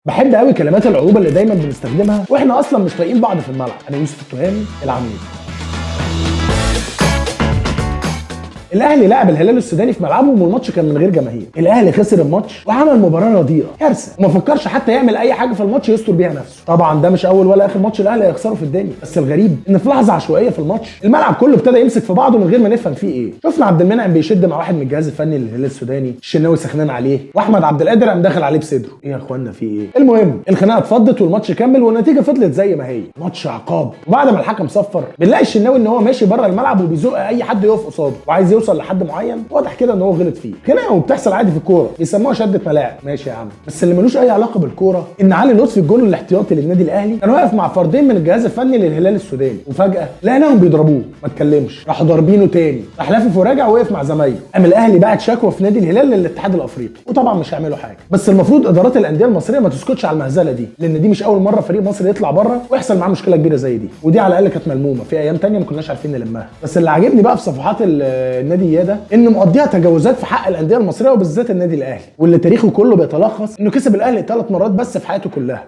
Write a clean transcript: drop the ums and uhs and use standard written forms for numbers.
بحب قوي كلمات العروبه اللي دايما بنستخدمها واحنا اصلا مش طايقين بعض في الملعب. انا يوسف التهامي العميد. الاهلي لعب الهلال السوداني في ملعبه والماتش كان من غير جماهير. الاهلي خسر الماتش وعمل مباراه رديئه كارثه، وما فكرش حتى يعمل اي حاجه في الماتش يستر بيها نفسه. طبعا ده مش اول ولا اخر ماتش الاهلي هيخسره في الدنيا، بس الغريب ان في لحظه عشوائيه في الماتش الملعب كله ابتدى يمسك في بعضه من غير ما نفهم فيه ايه. شفنا عبد المنعم بيشد مع واحد من الجهاز الفني للهلال السوداني، الشناوي سخنان عليه، واحمد عبد القادر قام داخل عليه بصدره. ايه يا اخوانا في ايه؟ المهم الخناقه اتفضت والماتش كمل والنتيجه فضلت زي ما هي، ماتش عقاب. وبعد ما الحكم صفر بنلاقي الشناوي ان هو ماشي بره الملعب وبيزق اي حد يقف قصاده وعايز يوصل لحد معين، واضح كده ان هو غلط فيه. خناقه وبتحصل عادي في الكوره، بيسموها شده ملاعب. ماشي يا عم، بس اللي ملوش اي علاقه بالكوره ان علي لطفي الجون الاحتياطي للنادي الاهلي كان واقف مع فردين من الجهاز الفني للهلال السوداني، وفجاه لقيناهم بيضربوه، ما اتكلمش، راحوا ضاربينه تاني، راح لافف وراجع وقف مع زمايله. قام الاهلي بعت شكوى في نادي الهلال للاتحاد الافريقي، وطبعا مش هيعملوا حاجه. بس المفروض ادارات الانديه المصريه ما تسكتش على المهزله دي، لان دي مش اول مره فريق مصري يطلع بره ويحصل معاه مشكله كبيره زي دي، ودي على الاقل كانت ملمومه في ايام تانية ما كناش عارفين نلمها. بس اللي عاجبني بقى في صفحات النادي ده ان مقضيها تجاوزات في حق الانديه المصريه وبالذات النادي الاهلي، واللي تاريخه كله بيتلخص انه كسب الاهلي 3 مرات بس في حياته كلها.